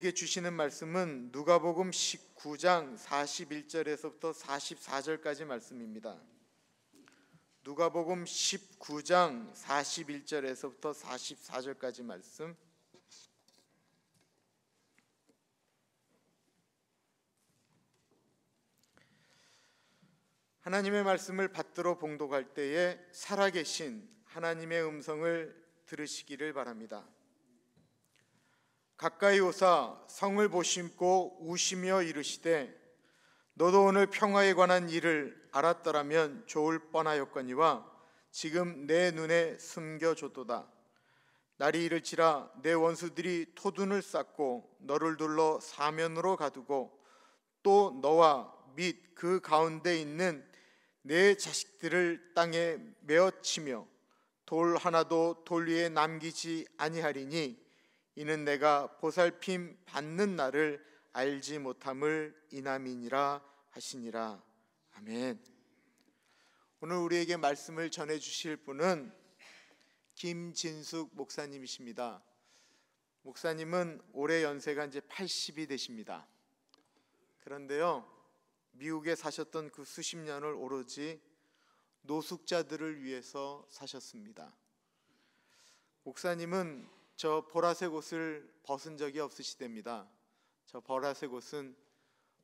이게 주시는 말씀은 누가복음 19장 41절에서부터 44절까지 말씀입니다. 누가복음 19장 41절에서부터 44절까지 말씀. 하나님의 말씀을 받들어 봉독할 때에 살아계신 하나님의 음성을 들으시기를 바랍니다. 가까이 오사 성을 보심고 우시며 이르시되 너도 오늘 평화에 관한 일을 알았더라면 좋을 뻔하였거니와 지금 내 눈에 숨겨졌도다. 날이 이를지라 내 원수들이 토둔을 쌓고 너를 둘러 사면으로 가두고 또 너와 및 그 가운데 있는 내 자식들을 땅에 메어치며 돌 하나도 돌 위에 남기지 아니하리니 이는 내가 보살핌 받는 날을 알지 못함을 인함이니라 하시니라. 아멘. 오늘 우리에게 말씀을 전해 주실 분은 김진숙 목사님이십니다. 목사님은 올해 연세가 이제 80이 되십니다. 그런데요, 미국에 사셨던 그 수십 년을 오로지 노숙자들을 위해서 사셨습니다. 목사님은 저 보라색 옷을 벗은 적이 없으시답니다. 저 보라색 옷은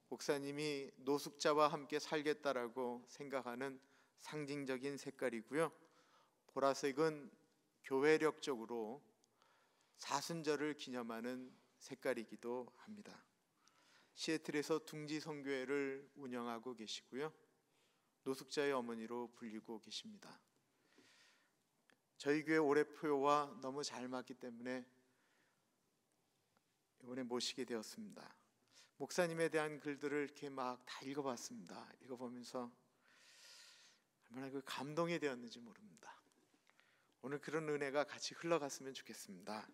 목사님이 노숙자와 함께 살겠다라고 생각하는 상징적인 색깔이고요. 보라색은 교회력적으로 사순절을 기념하는 색깔이기도 합니다. 시애틀에서 둥지 선교회를 운영하고 계시고요. 노숙자의 어머니로 불리고 계십니다. 저희 교회 올해 표와 너무 잘 맞기 때문에 이번에 모시게 되었습니다. 목사님에 대한 글들을 이렇게 막 다 읽어봤습니다. 읽어보면서 얼마나 그 감동이 되었는지 모릅니다. 오늘 그런 은혜가 같이 흘러갔으면 좋겠습니다.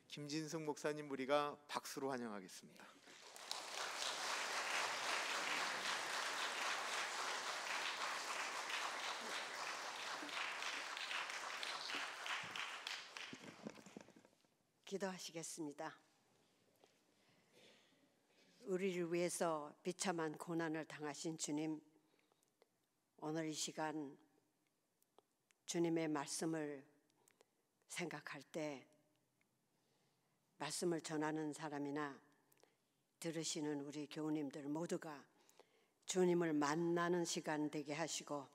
김진숙 목사님 우리가 박수로 환영하겠습니다. 기도하시겠습니다. 우리를 위해서 비참한 고난을 당하신 주님, 오늘 이 시간 주님의 말씀을 생각할 때 말씀을 전하는 사람이나 들으시는 우리 교우님들 모두가 주님을 만나는 시간 되게 하시고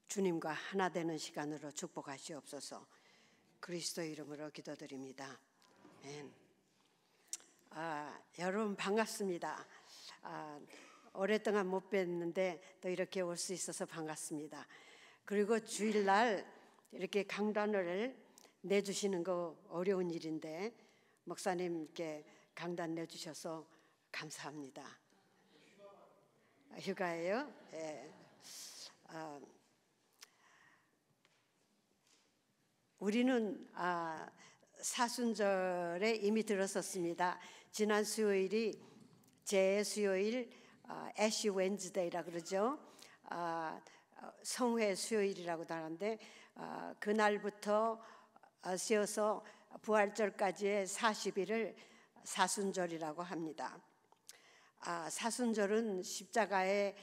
주님과 하나 되는 시간으로 축복하시옵소서. 그리스도의 이름으로 기도드립니다. 아멘. 여러분 반갑습니다. 오랫동안 못 뵀는데 또 이렇게 올 수 있어서 반갑습니다. 그리고 주일날 이렇게 강단을 내주시는 거 어려운 일인데 목사님께 강단 내주셔서 감사합니다. 휴가예요? 네. 우리는 사순절에 이미 들었었습니다. 지난 수요일이 제 애쉬 웬즈데이라 그러죠. 성회 수요일이라고도 하는데 그날부터 쉬어서 부활절까지의 40일을 사순절이라고 합니다. 사순절은 십자가의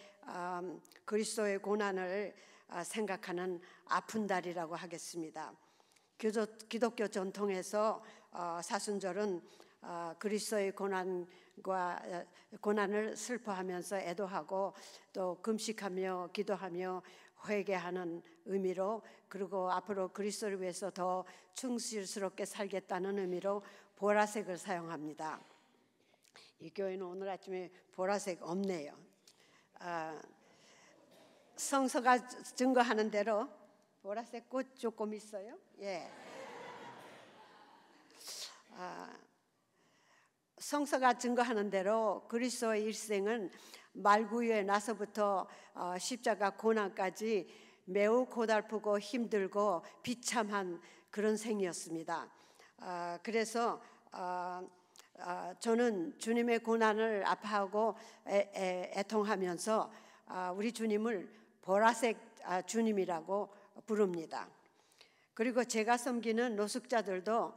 그리스도의 고난을 생각하는 아픈 달이라고 하겠습니다. 기독교 전통에서 사순절은 그리스도의 고난을 슬퍼하면서 애도하고 또 금식하며 기도하며 회개하는 의미로, 그리고 앞으로 그리스도를 위해서 더 충실스럽게 살겠다는 의미로 보라색을 사용합니다. 이 교회는 오늘 아침에 보라색 없네요. 성서가 증거하는 대로 보라색 꽃 조금 있어요. 예. 성서가 증거하는 대로 그리스도의 일생은 말구유에 나서부터 십자가 고난까지 매우 고달프고 힘들고 비참한 그런 생이었습니다. 그래서 저는 주님의 고난을 아파하고 애통하면서 우리 주님을 보라색 주님이라고 부릅니다. 그리고 제가 섬기는 노숙자들도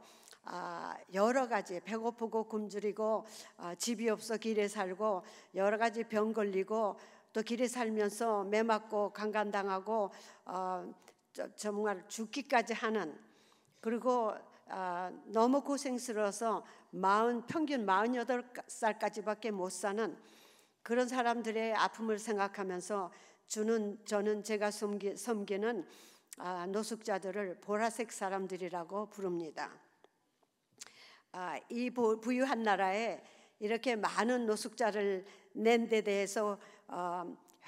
여러 가지 배고프고 굶주리고 집이 없어 길에 살고 여러 가지 병 걸리고 또 길에 살면서 매 맞고 강간당하고 정말 죽기까지 하는, 그리고 너무 고생스러워서 평균 48살까지밖에 못 사는 그런 사람들의 아픔을 생각하면서 저는 제가 섬기는 노숙자들을 보라색 사람들이라고 부릅니다. 이 부유한 나라에 이렇게 많은 노숙자를 낸 데 대해서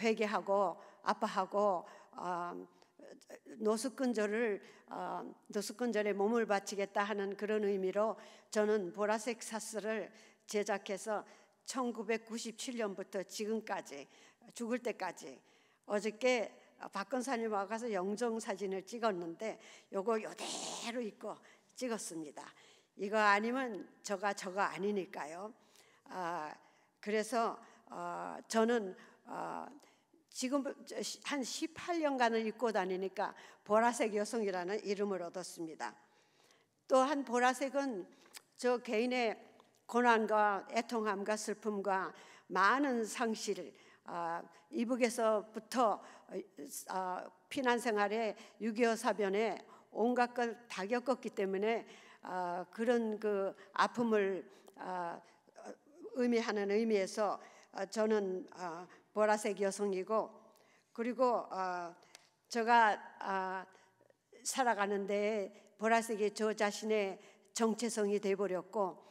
회개하고 아파하고 노숙근절에 몸을 바치겠다 하는 그런 의미로 저는 보라색 사슬을 제작해서 1997년부터 지금까지 죽을 때까지, 어저께 박건사님 와가서 영정사진을 찍었는데 요거 이대로 입고 찍었습니다. 이거 아니면 저가 아니니까요. 그래서 저는 지금 한 18년간을 입고 다니니까 보라색 여성이라는 이름을 얻었습니다. 또한 보라색은 저 개인의 고난과 애통함과 슬픔과 많은 상실, 이북에서부터 피난 생활에 6.25 사변에 온갖 걸 다 겪었기 때문에 그런 그 아픔을 의미하는 의미에서 저는 보라색 여성이고, 그리고 제가 살아가는데 보라색이 저 자신의 정체성이 되어버렸고,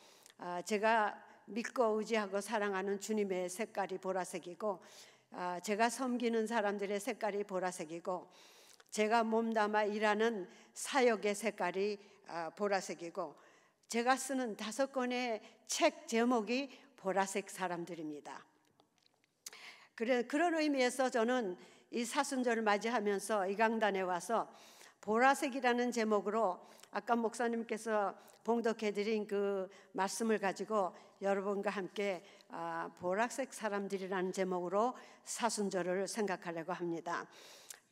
제가 믿고 의지하고 사랑하는 주님의 색깔이 보라색이고, 제가 섬기는 사람들의 색깔이 보라색이고, 제가 몸담아 일하는 사역의 색깔이 보라색이고, 제가 쓰는 5권의 책 제목이 보라색 사람들입니다. 그런 의미에서 저는 이 사순절을 맞이하면서 이 강단에 와서 보라색이라는 제목으로 아까 목사님께서 봉독해드린 그 말씀을 가지고 여러분과 함께 보라색 사람들이라는 제목으로 사순절을 생각하려고 합니다.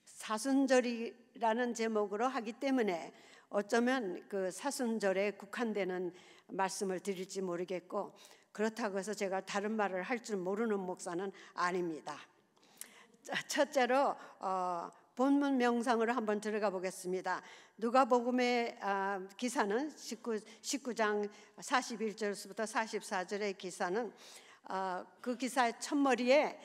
사순절이라는 제목으로 하기 때문에 어쩌면 그 사순절에 국한되는 말씀을 드릴지 모르겠고, 그렇다고 해서 제가 다른 말을 할 줄 모르는 목사는 아닙니다. 첫째로 본문 명상으로 한번 들어가 보겠습니다. 누가복음의 기사는 19장 41절부터 44절의 기사는 그 기사의 첫머리에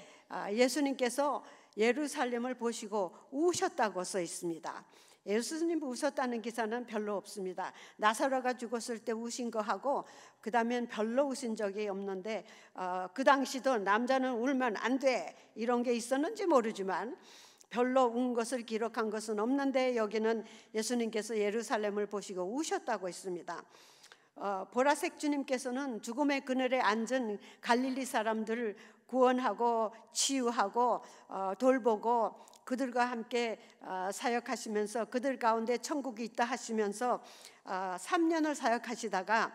예수님께서 예루살렘을 보시고 우셨다고 써 있습니다. 예수님이 우셨다는 기사는 별로 없습니다. 나사로가 죽었을 때 우신 거하고 그 다음엔 별로 우신 적이 없는데, 그 당시도 남자는 울면 안 돼 이런 게 있었는지 모르지만 별로 운 것을 기록한 것은 없는데, 여기는 예수님께서 예루살렘을 보시고 우셨다고 했습니다. 보라색 주님께서는 죽음의 그늘에 앉은 갈릴리 사람들을 구원하고 치유하고 돌보고 그들과 함께 사역하시면서 그들 가운데 천국이 있다 하시면서 3년을 사역하시다가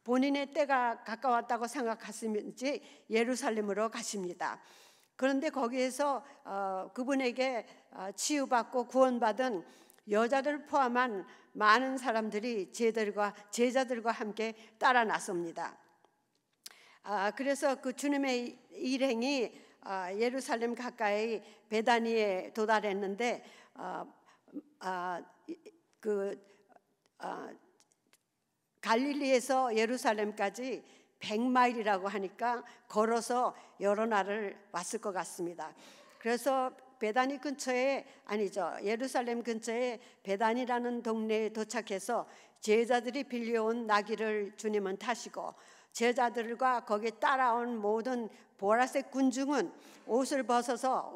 본인의 때가 가까웠다고 생각하시는지 예루살렘으로 가십니다. 그런데 거기에서 그분에게 치유받고 구원받은 여자들 포함한 많은 사람들이 제자들과 함께 따라 나섭니다. 그래서 그 주님의 일행이 예루살렘 가까이 베다니에 도달했는데, 갈릴리에서 예루살렘까지 100마일이라고 하니까 걸어서 여러 날을 왔을 것 같습니다. 그래서 베다니 근처에, 아니죠, 예루살렘 근처에 베다니라는 동네에 도착해서 제자들이 빌려온 나귀를 주님은 타시고, 제자들과 거기에 따라온 모든 보라색 군중은 옷을 벗어서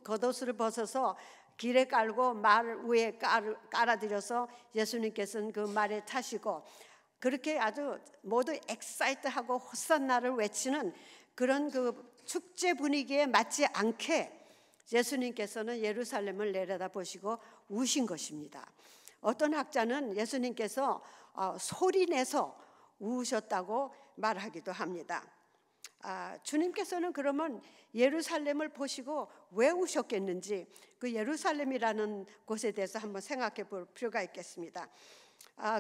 겉옷을 벗어서 길에 깔고 말 위에 깔아들여서 예수님께서는 그 말에 타시고, 그렇게 아주 모두 엑사이트하고 호산나를 외치는 그런 그 축제 분위기에 맞지 않게 예수님께서는 예루살렘을 내려다보시고 우신 것입니다. 어떤 학자는 예수님께서 소리내서 우셨다고 말하기도 합니다. 주님께서는 그러면 예루살렘을 보시고 왜 우셨겠는지, 그 예루살렘이라는 곳에 대해서 한번 생각해 볼 필요가 있겠습니다.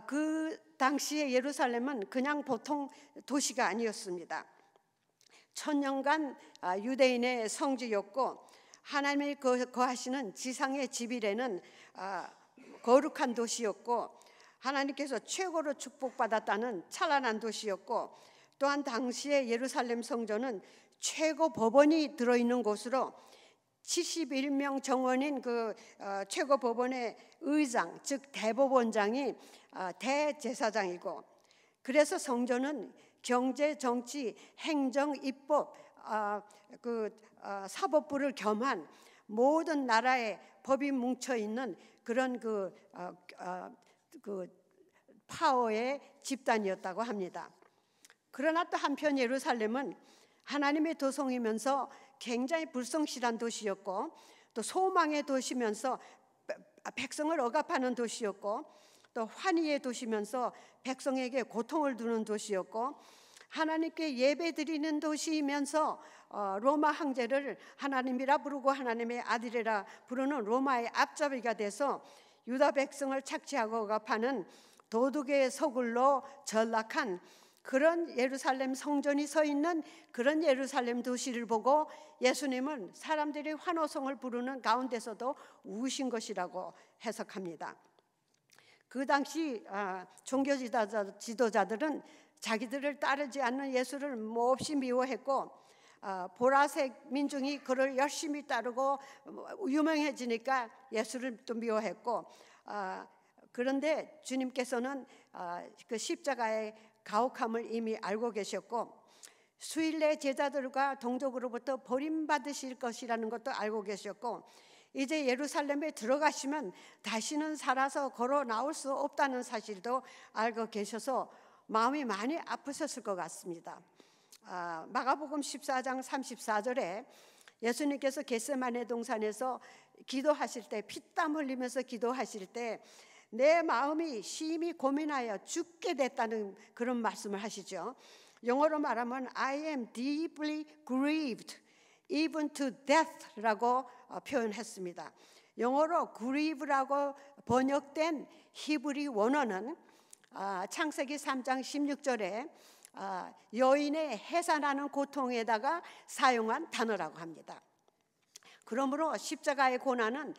그 당시에 예루살렘은 그냥 보통 도시가 아니었습니다. 천년간 유대인의 성지였고 하나님이 거하시는 지상의 지빌에는 거룩한 도시였고 하나님께서 최고로 축복받았다는 찬란한 도시였고 또한 당시에 예루살렘 성전은 최고 법원이 들어있는 곳으로 71명 정원인 그 최고 법원의 의장 즉 대법원장이 대제사장이고 그래서 성전은 경제, 정치, 행정, 입법, 사법부를 겸한 모든 나라의 법이 뭉쳐 있는 그런 그 파워의 집단이었다고 합니다. 그러나 또 한편 예루살렘은 하나님의 도성이면서 굉장히 불성실한 도시였고 또 소망의 도시면서 백성을 억압하는 도시였고 또 환희의 도시면서 백성에게 고통을 주는 도시였고 하나님께 예배드리는 도시이면서 로마 황제를 하나님이라 부르고 하나님의 아들이라 부르는 로마의 앞잡이가 돼서 유다 백성을 착취하고 억압하는 도둑의 소굴로 전락한 그런 예루살렘 성전이 서 있는 그런 예루살렘 도시를 보고 예수님은 사람들이 환호성을 부르는 가운데서도 우신 것이라고 해석합니다. 그 당시 종교 지도자들은 자기들을 따르지 않는 예수를 몹시 미워했고 보라색 민중이 그를 열심히 따르고 유명해지니까 예수를 또 미워했고 그런데 주님께서는 그 십자가의 가혹함을 이미 알고 계셨고 수일내 제자들과 동족으로부터 버림받으실 것이라는 것도 알고 계셨고 이제 예루살렘에 들어가시면 다시는 살아서 걸어 나올 수 없다는 사실도 알고 계셔서 마음이 많이 아프셨을 것 같습니다. 마가복음 14장 34절에 예수님께서 겟세마네 동산에서 기도하실 때 피땀 흘리면서 기도하실 때 내 마음이 심히 고민하여 죽게 됐다는 그런 말씀을 하시죠. 영어로 말하면 I am deeply grieved even to death라고 표현했습니다. 영어로 grieve라고 번역된 히브리 원어는 창세기 3장 16절에 여인의 해산하는 고통에다가 사용한 단어라고 합니다. 그러므로 십자가의 고난은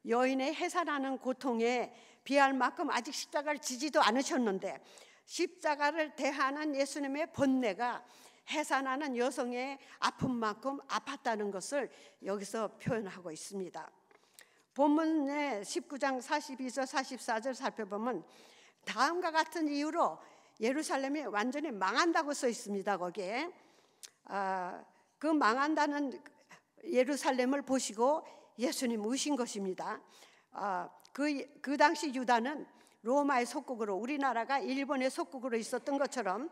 여인의 해산하는 고통에 비할 만큼 아직 십자가를 지지도 않으셨는데 십자가를 대하는 예수님의 번뇌가 해산하는 여성의 아픔만큼 아팠다는 것을 여기서 표현하고 있습니다. 본문의 19장 42절 44절 살펴보면 다음과 같은 이유로 예루살렘이 완전히 망한다고 써 있습니다. 거기에 그 망한다는 예루살렘을 보시고 예수님 우신 것입니다. 그 당시 유다는 로마의 속국으로 우리나라가 일본의 속국으로 있었던 것처럼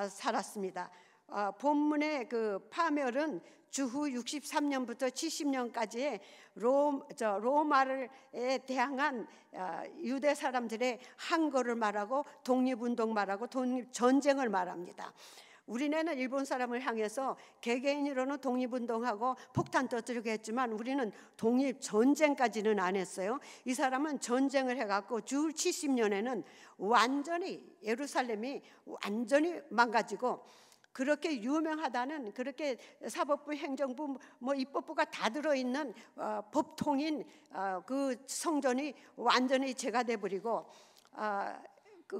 살았습니다. 본문의 그 파멸은 주후 63년부터 70년까지의 로마를 대항한 유대 사람들의 항거를 말하고 독립운동 말하고 독립전쟁을 말합니다. 우리네는 일본 사람을 향해서 개개인으로는 독립운동하고 폭탄 터뜨리고 했지만 우리는 독립전쟁까지는 안 했어요. 이 사람은 전쟁을 해갖고 주후 70년에는 완전히 예루살렘이 완전히 망가지고 그렇게 유명하다는 그렇게 사법부, 행정부, 입법부가 다 들어있는 법통인 그 성전이 완전히 제거돼 버리고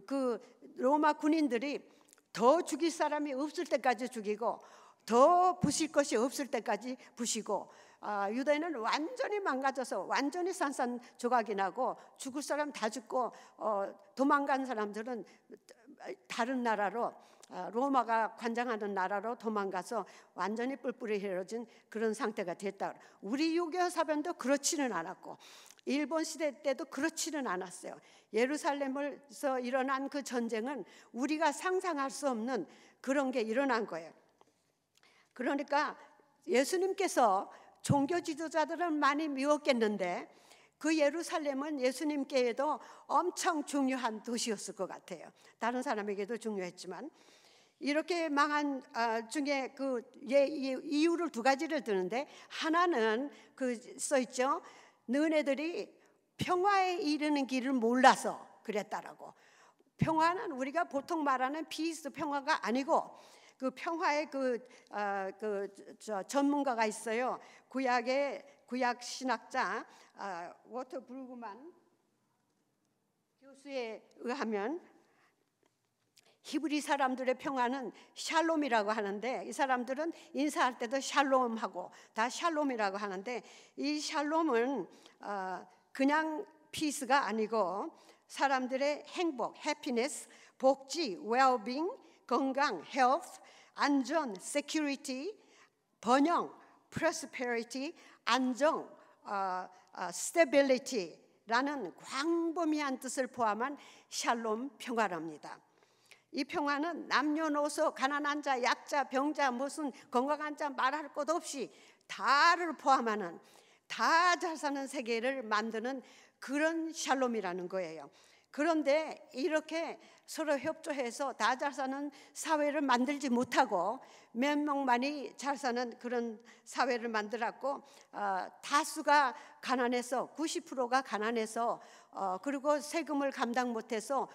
그 로마 군인들이 더 죽일 사람이 없을 때까지 죽이고 더 부실 것이 없을 때까지 부시고 유다인은 완전히 망가져서 완전히 산산조각이 나고 죽을 사람 다 죽고 도망간 사람들은 다른 나라로 로마가 관장하는 나라로 도망가서 완전히 뿔뿔이 흩어진 그런 상태가 됐다. 우리 유교 사변도 그렇지는 않았고 일본 시대 때도 그렇지는 않았어요. 예루살렘에서 일어난 그 전쟁은 우리가 상상할 수 없는 그런 게 일어난 거예요. 그러니까 예수님께서 종교 지도자들은 많이 미웠겠는데 그 예루살렘은 예수님께도 엄청 중요한 도시였을 것 같아요. 다른 사람에게도 중요했지만 이렇게 망한 중에 그 이유를 두 가지를 드는데 하나는 그 써 있죠. 너네들이 평화에 이르는 길을 몰라서 그랬다라고. 평화는 우리가 보통 말하는 피스 평화가 아니고 그 평화의 전문가가 있어요. 구약 신학자 워터 브루그만 교수에 의하면 히브리 사람들의 평화는 샬롬이라고 하는데, 이 사람들은 인사할 때도 샬롬하고 다 샬롬이라고 하는데, 이 샬롬은 그냥 피스가 아니고 사람들의 행복, 해피니스, 복지, 웰빙, 건강, 헬스, 안전, 세큐리티, 번영, 프로스페리티, 안정, 스테빌리티라는 광범위한 뜻을 포함한 샬롬 평화랍니다. 이 평화는 남녀노소, 가난한 자, 약자, 병자, 무슨 건강한 자 말할 것 없이 다를 포함하는 다 잘 사는 세계를 만드는 그런 샬롬이라는 거예요. 그런데 이렇게 서로 협조해서 다 잘 사는 사회를 만들지 못하고 몇 명만이 잘 사는 그런 사회를 만들었고, 다수가 가난해서 90%가 가난해서 그리고 세금을 감당 못해서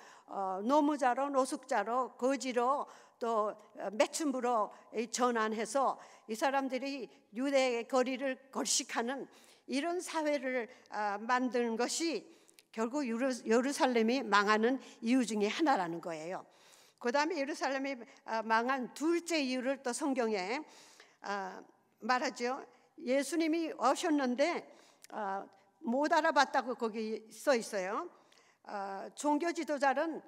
노무자로, 노숙자로, 거지로, 또 매춘부로 전환해서 이 사람들이 유대의 거리를 걸식하는 이런 사회를 만드는 것이 결국 예루살렘이 망하는 이유 중에 하나라는 거예요. 그 다음에 예루살렘이 망한 둘째 이유를 또 성경에 말하죠. 예수님이 오셨는데 못 알아봤다고 거기 써 있어요. 종교 지도자들은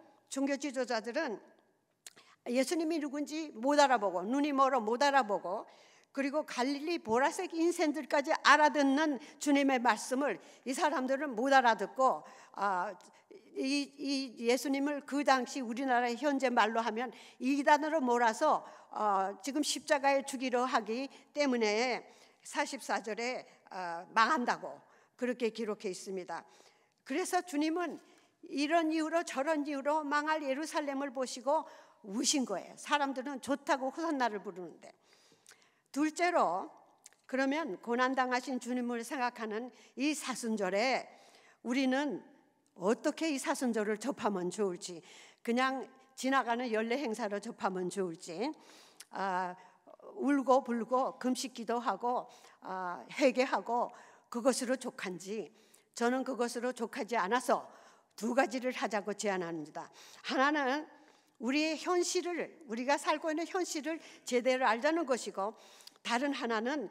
예수님이 누군지 못 알아보고, 눈이 멀어 못 알아보고, 그리고 갈릴리 보라색 인생들까지 알아듣는 주님의 말씀을 이 사람들은 못 알아듣고, 이 예수님을 그 당시 우리나라의 현재 말로 하면 이단으로 몰아서 지금 십자가에 죽이려 하기 때문에 44절에 망한다고 그렇게 기록해 있습니다. 그래서 주님은 이런 이유로 저런 이유로 망할 예루살렘을 보시고 우신 거예요. 사람들은 좋다고 호산나를 부르는데. 둘째로, 그러면 고난당하신 주님을 생각하는 이 사순절에 우리는 어떻게 이 사순절을 접하면 좋을지, 그냥 지나가는 연례 행사로 접하면 좋을지, 울고 불고 금식 기도하고 회개하고 그것으로 족한지, 저는 그것으로 족하지 않아서 두 가지를 하자고 제안합니다. 하나는 우리의 현실을, 우리가 살고 있는 현실을 제대로 알자는 것이고, 다른 하나는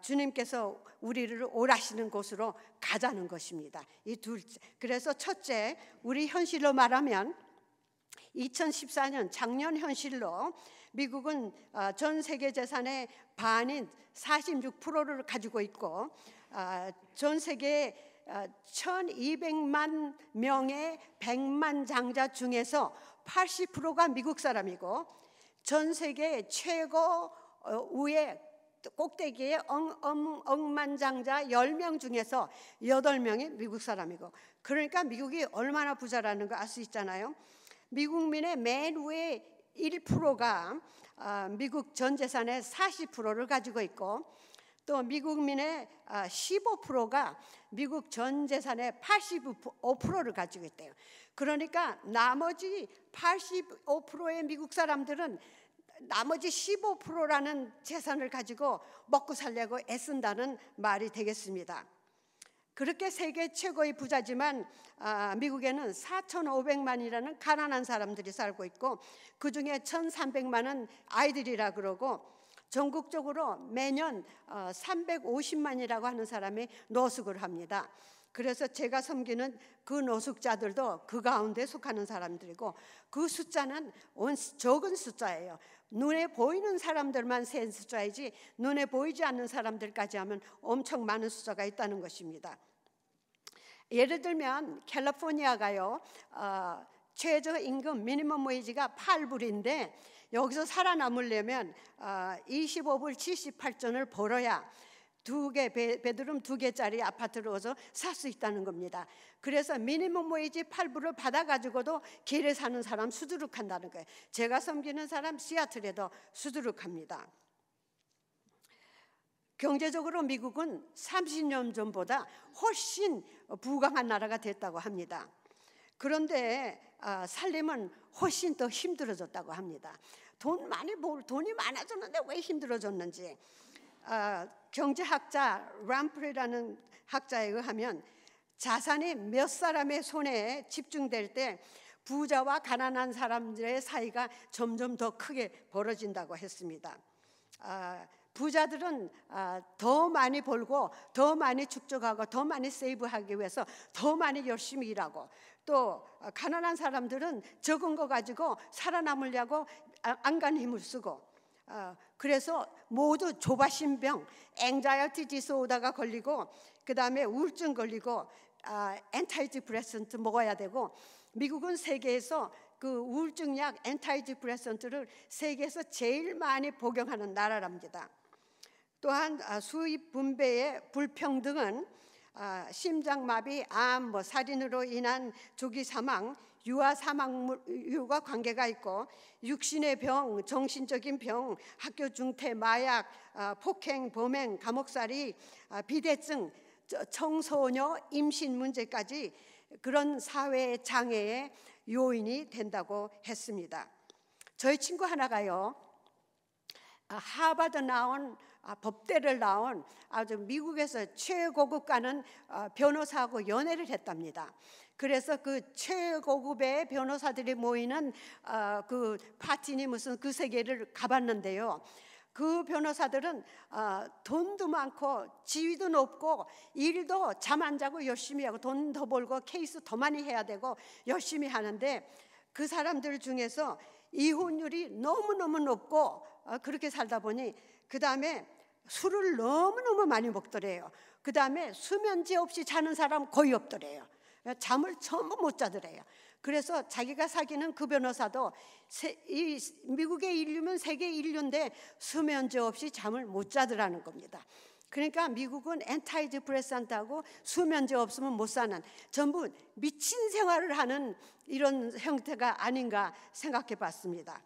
주님께서 우리를 오라시는 곳으로 가자는 것입니다. 이 둘째. 그래서 첫째, 우리 현실로 말하면 2014년 작년 현실로 미국은 전 세계 재산의 반인 46%를 가지고 있고, 전 세계 1200만 명의 백만장자 중에서 80%가 미국 사람이고, 전 세계 최고 위에 꼭대기에 억만장자 10명 중에서 8명이 미국 사람이고, 그러니까 미국이 얼마나 부자라는 거 알 수 있잖아요. 미국민의 맨 위에 1%가 미국 전 재산의 40%를 가지고 있고, 또 미국민의 15%가 미국 전 재산의 85%를 가지고 있대요. 그러니까 나머지 85%의 미국 사람들은 나머지 15%라는 재산을 가지고 먹고 살려고 애쓴다는 말이 되겠습니다. 그렇게 세계 최고의 부자지만 미국에는 4,500만이라는 가난한 사람들이 살고 있고, 그중에 1,300만은 아이들이라 그러고, 전국적으로 매년 350만이라고 하는 사람이 노숙을 합니다. 그래서 제가 섬기는 그 노숙자들도 그 가운데 속하는 사람들이고, 그 숫자는 적은 숫자예요. 눈에 보이는 사람들만 센 숫자이지 눈에 보이지 않는 사람들까지 하면 엄청 많은 숫자가 있다는 것입니다. 예를 들면 캘리포니아가요, 최저임금 미니멈 웨이지가 8불인데 여기서 살아남으려면 25불 78전을 벌어야 베드룸 2개짜리 아파트를 얻어서 살 수 있다는 겁니다. 그래서 미니멈 웨이지 8불을 받아가지고도 길에 사는 사람 수두룩한다는 거예요. 제가 섬기는 사람 시애틀에도 수두룩합니다. 경제적으로 미국은 30년 전보다 훨씬 부강한 나라가 됐다고 합니다. 그런데 살림은 훨씬 더 힘들어졌다고 합니다. 돈이 많아졌는데 왜 힘들어졌는지, 경제학자 람프리라는 학자에 의하면 자산이 몇 사람의 손에 집중될 때 부자와 가난한 사람들의 사이가 점점 더 크게 벌어진다고 했습니다. 부자들은 더 많이 벌고 더 많이 축적하고 더 많이 세이브하기 위해서 더 많이 열심히 일하고, 또 가난한 사람들은 적은 거 가지고 살아남으려고 안간 힘을 쓰고, 그래서 모두 조바심병, 앵자이어티 디소더가 걸리고, 그 다음에 우울증 걸리고, 엔타이디프레센트 먹어야 되고, 미국은 세계에서 그 우울증 약 엔타이디프레센트를 세계에서 제일 많이 복용하는 나라랍니다. 또한 수입 분배의 불평등은 심장마비, 암, 살인으로 인한 조기 사망, 유아 사망률과 관계가 있고, 육신의 병, 정신적인 병, 학교 중퇴, 마약, 폭행, 범행, 감옥살이, 비대증, 청소년 임신 문제까지 그런 사회 장애의 요인이 된다고 했습니다. 저희 친구 하나가요, 하버드 나온 법대를 나온 아주 미국에서 최고급 가는 변호사하고 연애를 했답니다. 그래서 그 최고급의 변호사들이 모이는 그 파티니 무슨 그 세계를 가봤는데요, 그 변호사들은 돈도 많고 지위도 높고 일도 잠 안 자고 열심히 하고 돈 더 벌고 케이스 더 많이 해야 되고 열심히 하는데, 그 사람들 중에서 이혼율이 너무너무 높고, 그렇게 살다 보니 그 다음에 술을 너무너무 많이 먹더래요. 그 다음에 수면제 없이 자는 사람 거의 없더래요. 잠을 전부 못 자더래요. 그래서 자기가 사귀는 그 변호사도 미국의 인류면 세계 인류인데 수면제 없이 잠을 못 자더라는 겁니다. 그러니까 미국은 엔타이디프레센트하고 수면제 없으면 못 사는, 전부 미친 생활을 하는 이런 형태가 아닌가 생각해 봤습니다.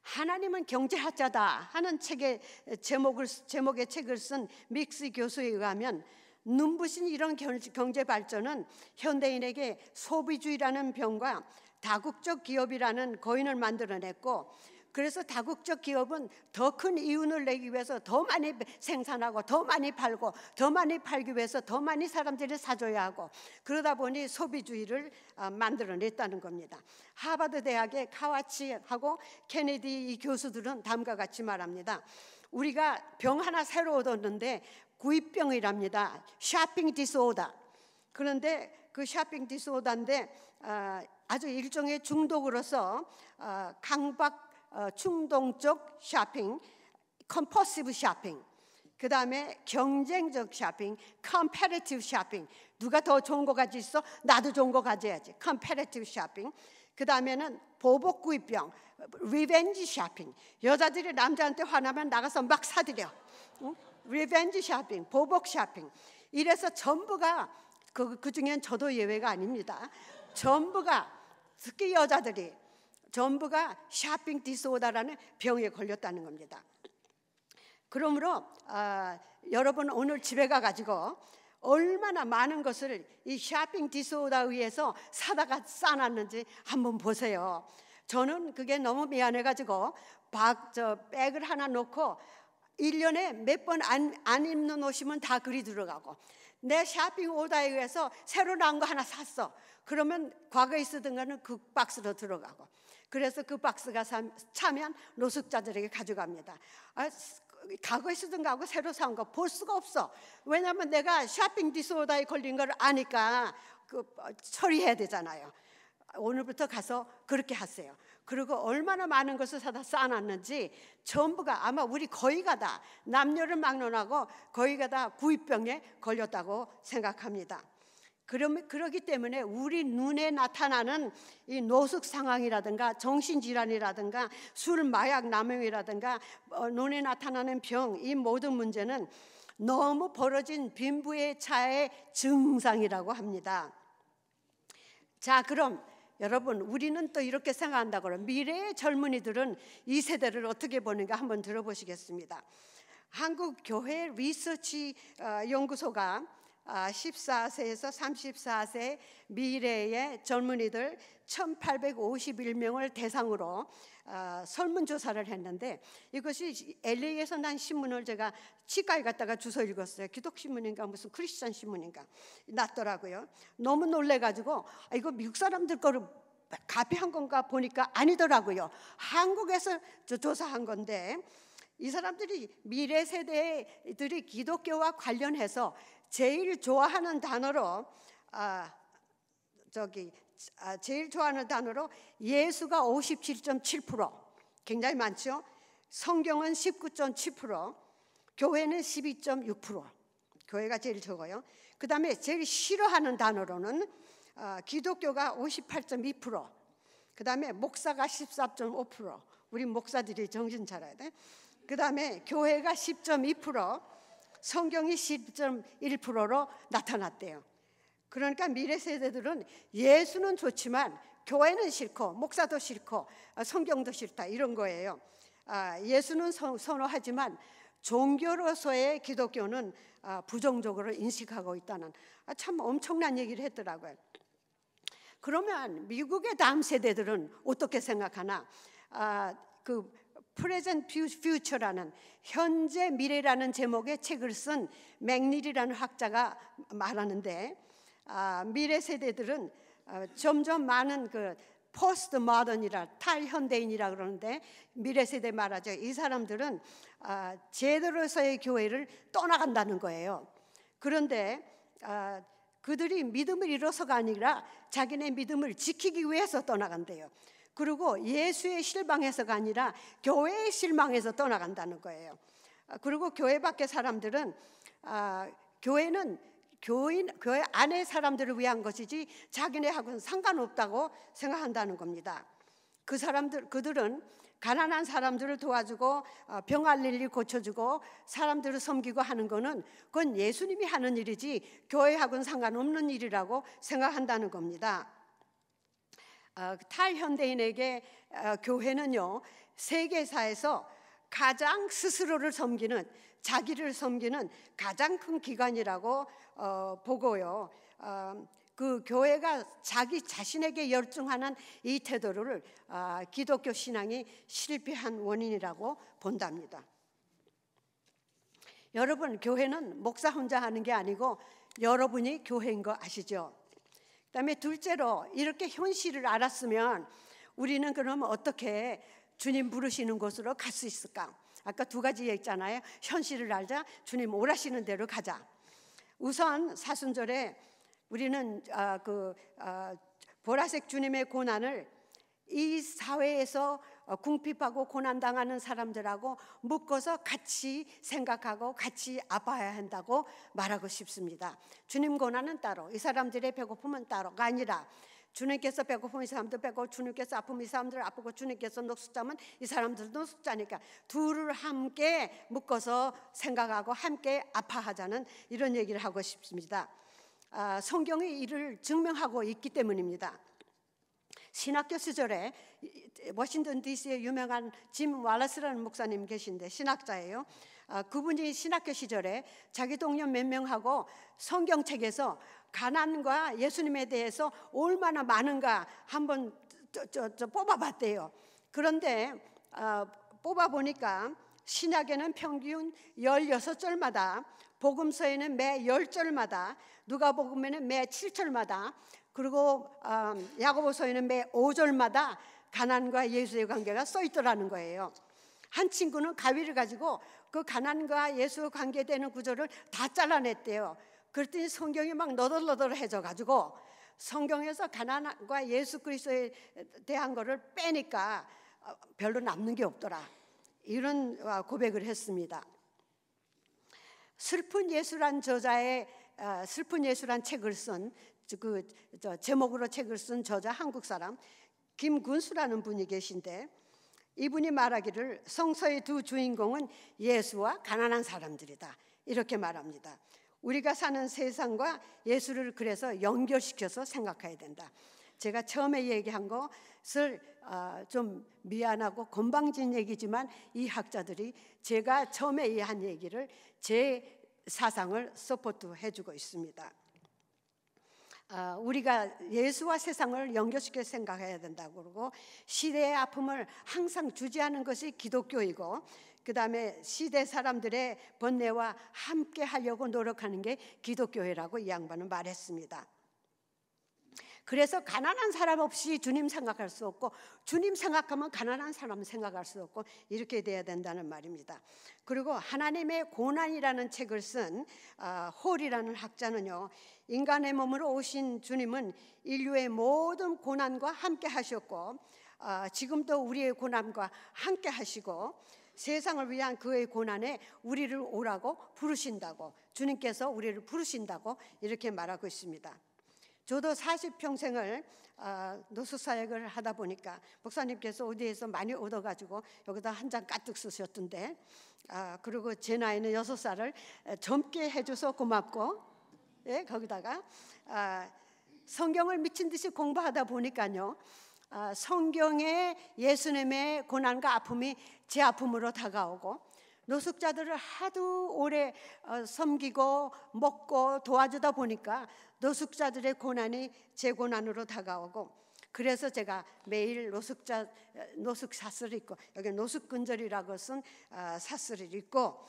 하나님은 경제학자다 하는 제목의 책을 쓴 믹스 교수에 의하면, 눈부신 이런 경제 발전은 현대인에게 소비주의라는 병과 다국적 기업이라는 거인을 만들어냈고, 그래서 다국적 기업은 더 큰 이윤을 내기 위해서 더 많이 생산하고 더 많이 팔고, 더 많이 팔기 위해서 더 많이 사람들이 사줘야 하고, 그러다 보니 소비주의를 만들어냈다는 겁니다. 하버드 대학의 카와치하고 케네디 이 교수들은 다음과 같이 말합니다. 우리가 병 하나 새로 얻었는데 구입병이랍니다. 쇼핑 디스오더. 그런데 그 쇼핑 디스오더인데 아주 일종의 중독으로서 강박 충동적 쇼핑, 컴퍼시브 쇼핑, 그 다음에 경쟁적 쇼핑, 컴패리티브 쇼핑. 누가 더 좋은 거 가지고 있어? 나도 좋은 거 가져야지. 컴패리티브 쇼핑. 그 다음에는 보복 구입병, 리벤지 쇼핑. 여자들이 남자한테 화나면 나가서 막 사들여. 응? 리벤지 쇼핑, 보복 쇼핑. 이래서 전부가 그 중엔 저도 예외가 아닙니다. 전부가, 특히 여자들이 전부가 쇼핑 디스오더라는 병에 걸렸다는 겁니다. 그러므로 여러분 오늘 집에 가가지고 얼마나 많은 것을 이 쇼핑 디스오더에 의해서 사다가 싸놨는지 한번 보세요. 저는 그게 너무 미안해가지고 백을 하나 놓고 1년에 몇 번 안 입는 옷이면 다 그리 들어가고, 내 쇼핑 오더에 의해서 새로 나온 거 하나 샀어. 그러면 과거에 쓰던 거는 그 박스로 들어가고, 그래서 그 박스가 차면 노숙자들에게 가져갑니다. 과거에 쓰던 거하고 새로 산 거 볼 수가 없어. 왜냐하면 내가 쇼핑 디스오더에 걸린 걸 아니까 처리해야 되잖아요. 오늘부터 가서 그렇게 하세요. 그리고 얼마나 많은 것을 사다 쌓아놨는지 전부가, 아마 우리 거의가 다 남녀를 막론하고 거의가 다 구입병에 걸렸다고 생각합니다. 그렇기 때문에 우리 눈에 나타나는 이 노숙 상황이라든가 정신질환이라든가 술 마약 남용이라든가 눈에 나타나는 병, 이 모든 문제는 너무 벌어진 빈부의 차의 증상이라고 합니다. 자, 그럼 여러분, 우리는 또 이렇게 생각한다고요. 미래의 젊은이들은 이 세대를 어떻게 보는가 한번 들어보시겠습니다. 한국 교회 리서치 연구소가 14세에서 34세 미래의 젊은이들 1851명을 대상으로 설문조사를 했는데, 이것이 LA에서 난 신문을 제가 치과에 갔다가 주워 읽었어요. 기독신문인가 무슨 크리스천 신문인가 났더라고요. 너무 놀래가지고 이거 미국 사람들 거를 카피한 건가 보니까 아니더라고요. 한국에서 조사한 건데, 이 사람들이 미래 세대들이 기독교와 관련해서 제일 좋아하는 단어로 제일 좋아하는 단어로 예수가 57.7%, 굉장히 많죠. 성경은 19.7%, 교회는 12.6%, 교회가 제일 적어요. 그 다음에 제일 싫어하는 단어로는 기독교가 58.2%, 그 다음에 목사가 14.5%, 우리 목사들이 정신 차려야 돼. 그 다음에 교회가 10.2%, 성경이 10.1%로 나타났대요. 그러니까 미래 세대들은 예수는 좋지만 교회는 싫고 목사도 싫고 성경도 싫다 이런 거예요. 예수는 선호하지만 종교로서의 기독교는 부정적으로 인식하고 있다는 참 엄청난 얘기를 했더라고요. 그러면 미국의 다음 세대들은 어떻게 생각하나? 그 Present Future라는 현재 미래라는 제목의 책을 쓴 맥닐이라는 학자가 말하는데, 미래 세대들은 점점 많은 그 포스트 모던이라 탈현대인이라 그러는데, 미래 세대 말하죠. 이 사람들은 제대로서의 교회를 떠나간다는 거예요. 그런데 그들이 믿음을 잃어서가 아니라 자기네 믿음을 지키기 위해서 떠나간대요. 그리고 예수의 실망해서가 아니라 교회의 실망해서 떠나간다는 거예요. 그리고 교회 밖의 사람들은 교회는 교회 안의 사람들을 위한 것이지 자기네하고는 상관없다고 생각한다는 겁니다. 그들은 가난한 사람들을 도와주고 병 앓는 일 고쳐주고 사람들을 섬기고 하는 거는 그건 예수님이 하는 일이지 교회하고는 상관없는 일이라고 생각한다는 겁니다. 탈현대인에게 교회는요, 세계사에서 가장 스스로를 섬기는, 자기를 섬기는 가장 큰 기관이라고 보고요. 그 교회가 자기 자신에게 열중하는 이 태도를 기독교 신앙이 실패한 원인이라고 본답니다. 여러분, 교회는 목사 혼자 하는 게 아니고 여러분이 교회인 거 아시죠? 그다음에 둘째로, 이렇게 현실을 알았으면 우리는 그러면 어떻게 주님 부르시는 곳으로 갈 수 있을까? 아까 두 가지 얘기했잖아요. 현실을 알자, 주님 오라시는 대로 가자. 우선 사순절에 우리는 보라색 주님의 고난을 이 사회에서 궁핍하고 고난당하는 사람들하고 묶어서 같이 생각하고 같이 아파야 한다고 말하고 싶습니다. 주님 고난은 따로, 이 사람들의 배고픔은 따로가 아니라 주님께서 배고프면 이 사람도 배고, 주님께서 아프면 이 사람들 아프고, 주님께서 녹슬자면 이 사람들도 녹슬자니까 둘을 함께 묶어서 생각하고 함께 아파하자는 이런 얘기를 하고 싶습니다. 성경이 이를 증명하고 있기 때문입니다. 신학교 시절에 워싱턴 DC에 유명한 짐 왈러스라는 목사님 계신데 신학자예요. 그분이 신학교 시절에 자기 동료 몇 명하고 성경책에서 가난과 예수님에 대해서 얼마나 많은가 한번 뽑아봤대요. 그런데 뽑아보니까 신약에는 평균 16절마다, 복음서에는 매 10절마다, 누가복음에는 매 7절마다, 그리고 야고보서에는 매 5절마다 가난과 예수의 관계가 써 있더라는 거예요. 한 친구는 가위를 가지고 그 가난과 예수 관계되는 구절을 다 잘라냈대요. 그랬더니 성경이 막 너덜너덜해져 가지고 성경에서 가난과 예수 그리스도에 대한 거를 빼니까 별로 남는 게 없더라, 이런 고백을 했습니다. 슬픈 예수란 저자의 슬픈 예수란 책을 쓴 제목으로 책을 쓴 저자, 한국 사람 김군수라는 분이 계신데, 이분이 말하기를 성서의 두 주인공은 예수와 가난한 사람들이다, 이렇게 말합니다. 우리가 사는 세상과 예수를 그래서 연결시켜서 생각해야 된다. 제가 처음에 얘기한 것을 좀 미안하고 건방진 얘기지만 이 학자들이 제가 처음에 한 얘기를 제 사상을 서포트해주고 있습니다. 우리가 예수와 세상을 연결시켜 생각해야 된다고 그러고, 시대의 아픔을 항상 주지하는 것이 기독교이고, 그 다음에 시대 사람들의 번뇌와 함께 하려고 노력하는 게 기독교회라고 이 양반은 말했습니다. 그래서 가난한 사람 없이 주님 생각할 수 없고, 주님 생각하면 가난한 사람 생각할 수 없고, 이렇게 돼야 된다는 말입니다. 그리고 하나님의 고난이라는 책을 쓴 홀이라는 학자는요, 인간의 몸으로 오신 주님은 인류의 모든 고난과 함께 하셨고, 지금도 우리의 고난과 함께 하시고, 세상을 위한 그의 고난에 우리를 오라고 부르신다고, 주님께서 우리를 부르신다고 이렇게 말하고 있습니다. 저도 40평생을 노숙사역을 하다 보니까 목사님께서 어디에서 많이 얻어가지고 여기다 한 장 가득 쓰셨던데, 그리고 제 나이는 6살을 젊게 해줘서 고맙고, 예, 거기다가 성경을 미친 듯이 공부하다 보니까요, 성경에 예수님의 고난과 아픔이 제 아픔으로 다가오고, 노숙자들을 하도 오래 섬기고 먹고 도와주다 보니까 노숙자들의 고난이 제 고난으로 다가오고, 그래서 제가 매일 노숙 사슬을 입고, 여기 노숙근절이라고 쓴 사슬을 입고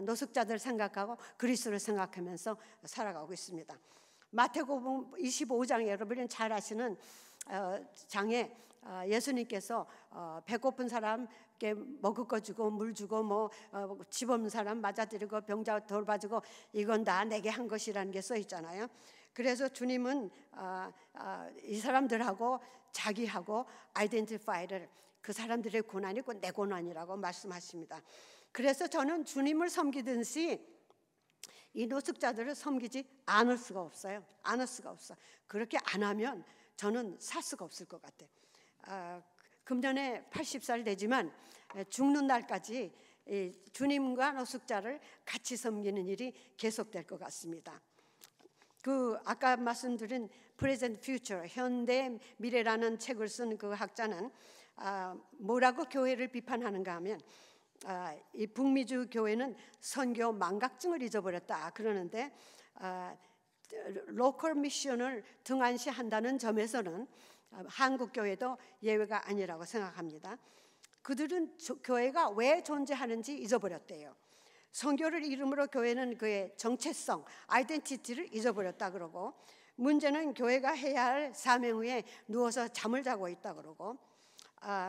노숙자들 생각하고 그리스도를 생각하면서 살아가고 있습니다. 마태복음 25장에 여러분은 잘 아시는 장에 예수님께서 배고픈 사람께 먹을 거 주고 물 주고 집 없는 사람 맞아들이고 병자 돌봐주고 이건 다 내게 한 것이라는 게 써 있잖아요. 그래서 주님은 이 사람들하고 자기하고 아이덴티파이를, 그 사람들의 고난이 곧 내 고난이라고 말씀하십니다. 그래서 저는 주님을 섬기듯이 이 노숙자들을 섬기지 않을 수가 없어요. 않을 수가 없어. 그렇게 안 하면 저는 살 수가 없을 것 같아요. 금년에 80살 되지만 죽는 날까지 주님과 노숙자를 같이 섬기는 일이 계속될 것 같습니다. 그 아까 말씀드린 Present Future, 현대 미래라는 책을 쓴 그 학자는 뭐라고 교회를 비판하는가 하면, 이 북미주 교회는 선교 망각증을 잊어버렸다 그러는데, 로컬 미션을 등한시한다는 점에서는 한국 교회도 예외가 아니라고 생각합니다. 그들은 교회가 왜 존재하는지 잊어버렸대요. 선교를 이름으로 교회는 그의 정체성, 아이덴티티를 잊어버렸다 그러고, 문제는 교회가 해야 할 사명 위에 누워서 잠을 자고 있다 그러고,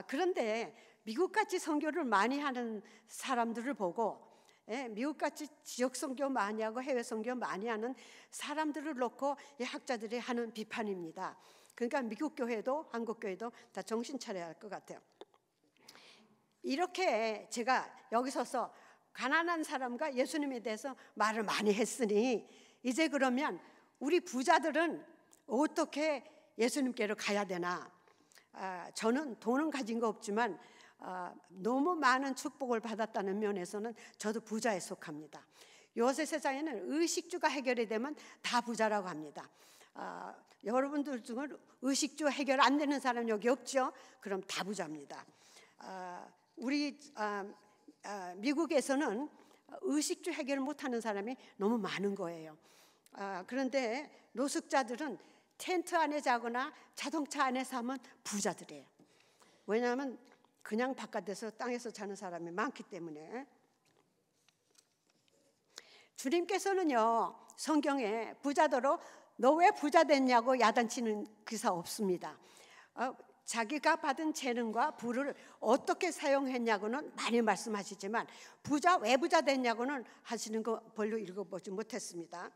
그런데 미국같이 선교를 많이 하는 사람들을 보고, 미국같이 지역 선교 많이 하고 해외 선교 많이 하는 사람들을 놓고 이 학자들이 하는 비판입니다. 그러니까 미국 교회도 한국 교회도 다 정신 차려야 할 것 같아요. 이렇게 제가 여기 서서 가난한 사람과 예수님에 대해서 말을 많이 했으니, 이제 그러면 우리 부자들은 어떻게 예수님께로 가야 되나? 저는 돈은 가진 거 없지만 너무 많은 축복을 받았다는 면에서는 저도 부자에 속합니다. 요새 세상에는 의식주가 해결이 되면 다 부자라고 합니다. 여러분들 중에 의식주 해결 안 되는 사람 여기 없죠? 그럼 다 부자입니다. 우리 미국에서는 의식주 해결 못하는 사람이 너무 많은 거예요. 그런데 노숙자들은 텐트 안에 자거나 자동차 안에 사면 부자들이에요. 왜냐하면 그냥 바깥에서 땅에서 자는 사람이 많기 때문에. 주님께서는요, 성경에 부자더러 너 왜 부자 됐냐고 야단치는 기사 없습니다. 자기가 받은 재능과 부를 어떻게 사용했냐고는 많이 말씀하시지만, 왜 부자 됐냐고는 하시는 거 별로 읽어보지 못했습니다.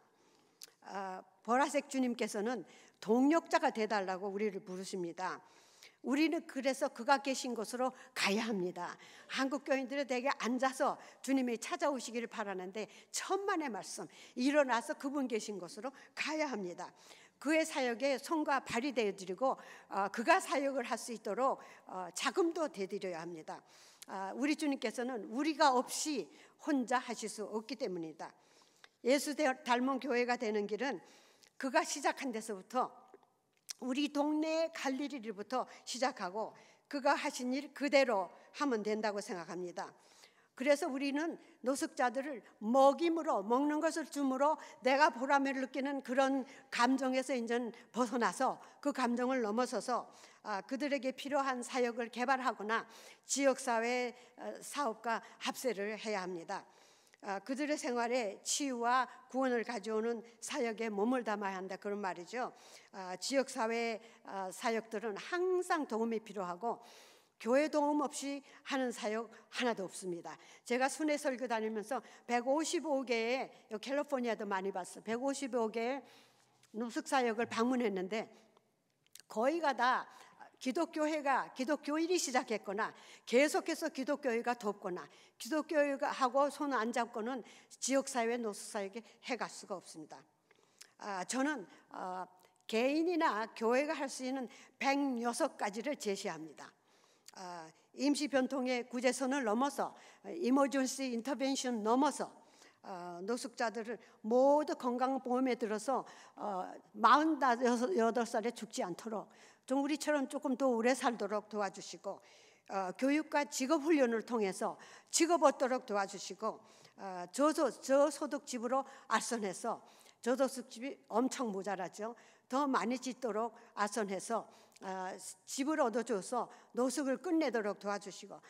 보라색 주님께서는 동력자가 돼달라고 우리를 부르십니다. 우리는 그래서 그가 계신 곳으로 가야 합니다. 한국 교인들은 대개 앉아서 주님이 찾아오시기를 바라는데, 천만의 말씀, 일어나서 그분 계신 곳으로 가야 합니다. 그의 사역에 손과 발이 되어드리고 그가 사역을 할 수 있도록 자금도 대드려야 합니다. 우리 주님께서는 우리가 없이 혼자 하실 수 없기 때문이다. 예수 닮은 교회가 되는 길은 그가 시작한 데서부터, 우리 동네의 갈릴리부터 시작하고 그가 하신 일 그대로 하면 된다고 생각합니다. 그래서 우리는 노숙자들을 먹임으로, 먹는 것을 줌으로 내가 보람을 느끼는 그런 감정에서 이제 벗어나서 그 감정을 넘어서서 그들에게 필요한 사역을 개발하거나 지역사회 사업과 합세를 해야 합니다. 그들의 생활에 치유와 구원을 가져오는 사역에 몸을 담아야 한다, 그런 말이죠. 지역사회 사역들은 항상 도움이 필요하고 교회 도움 없이 하는 사역 하나도 없습니다. 제가 순회 설교 다니면서 155개의, 캘리포니아도 많이 봤어요. 155개의 노숙사역을 방문했는데 거의가 다 기독교회가 기독교인이 시작했거나 계속해서 기독교회가 돕거나 기독교회가 하고 손 안 잡고는 지역사회 노숙사역에 해갈 수가 없습니다. 저는 개인이나 교회가 할 수 있는 106가지를 제시합니다. 임시변통의 구제선을 넘어서 이머전시 인터벤션 넘어서 노숙자들을 모두 건강보험에 들어서 48살에 죽지 않도록 좀 우리처럼 조금 더 오래 살도록 도와주시고, 교육과 직업훈련을 통해서 직업 얻도록 도와주시고, 저소득집으로 알선해서, 저소득집이 엄청 모자라죠. 더 많이 짓도록 알선해서 집을 얻어줘서 노숙을 끝내도록 도와주시고,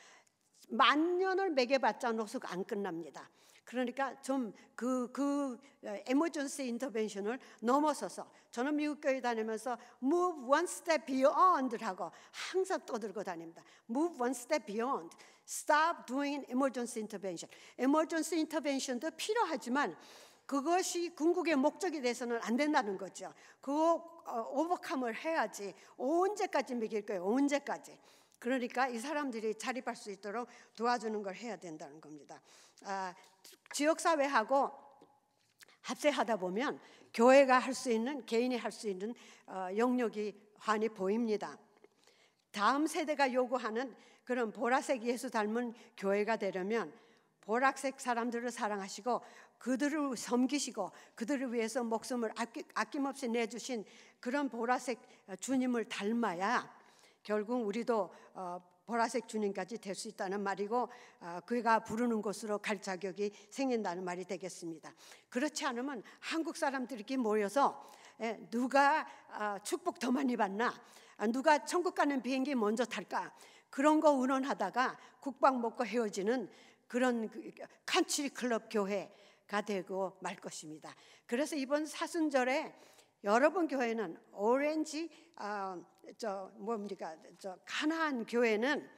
만년을 먹여봤자 노숙 안 끝납니다. 그러니까 좀 그 에머전시 인터벤션을 넘어서서, 저는 미국 교회 다니면서 move one step beyond라고 항상 떠들고 다닙니다. move one step beyond, stop doing emergency intervention. emergency intervention도 필요하지만 그것이 궁극의 목적이 돼서는 안 된다는 거죠. 그거 오버컴을 해야지. 언제까지 먹일 거예요? 언제까지? 그러니까 이 사람들이 자립할 수 있도록 도와주는 걸 해야 된다는 겁니다. 지역사회하고 합세하다 보면 교회가 할 수 있는, 개인이 할 수 있는 영역이 환히 보입니다. 다음 세대가 요구하는 그런 보라색 예수 닮은 교회가 되려면 보라색 사람들을 사랑하시고 그들을 섬기시고 그들을 위해서 목숨을 아낌없이 내주신 그런 보라색 주님을 닮아야 결국 우리도 보라색 주님까지 될 수 있다는 말이고, 그가 부르는 곳으로 갈 자격이 생긴다는 말이 되겠습니다. 그렇지 않으면 한국 사람들이 모여서 누가 축복 더 많이 받나, 누가 천국 가는 비행기 먼저 탈까, 그런 거 의논하다가 국밥 먹고 헤어지는 그런 컨트리 클럽 교회가 되고 말 것입니다. 그래서 이번 사순절에 여러분 교회는 오렌지 가나안 교회는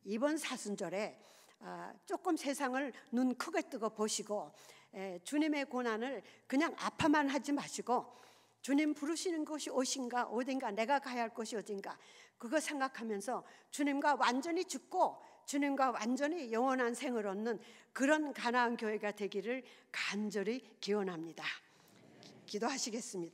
이번 사순절에 조금 세상을 눈 크게 뜨고 보시고 주님의 고난을 그냥 아파만 하지 마시고 주님 부르시는 곳이 어딘가 내가 가야 할 곳이 어딘가 그거 생각하면서 주님과 완전히 죽고 주님과 완전히 영원한 생을 얻는 그런 가나안 교회가 되기를 간절히 기원합니다. 기도하시겠습니다.